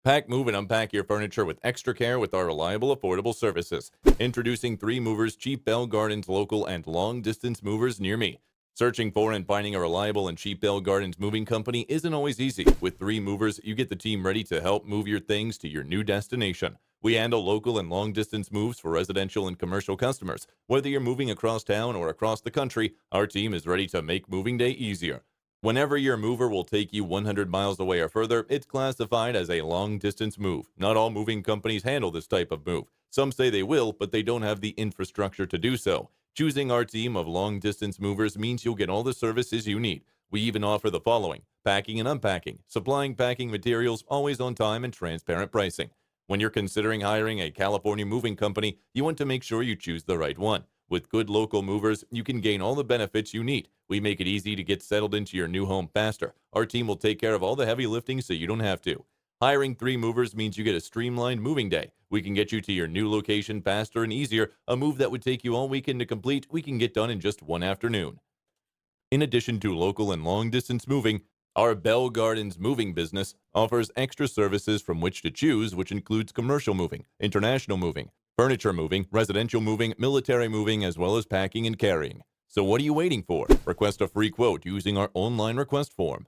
Pack, move, and unpack your furniture with extra care with our reliable, affordable services. Introducing 3 Movers, cheap Bell Gardens local and long distance movers near me. Searching for and finding a reliable and cheap Bell Gardens moving company isn't always easy. With 3 Movers, you get the team ready to help move your things to your new destination. We handle local and long distance moves for residential and commercial customers. Whether you're moving across town or across the country, our team is ready to make moving day easier. Whenever your mover will take you 100 miles away or further, it's classified as a long distance move. Not all moving companies handle this type of move. Some say they will, but they don't have the infrastructure to do so. Choosing our team of long distance movers means you'll get all the services you need. We even offer the following: packing and unpacking, supplying packing materials, always on time, and transparent pricing. When you're considering hiring a California moving company, you want to make sure you choose the right one. With good local movers, you can gain all the benefits you need. We make it easy to get settled into your new home faster. Our team will take care of all the heavy lifting so you don't have to. Hiring 3 Movers means you get a streamlined moving day. We can get you to your new location faster and easier. A move that would take you all weekend to complete, we can get done in just one afternoon. In addition to local and long distance moving, our Bell Gardens moving business offers extra services from which to choose, which includes commercial moving, international moving, furniture moving, residential moving, military moving, as well as packing and carrying. So what are you waiting for? Request a free quote using our online request form.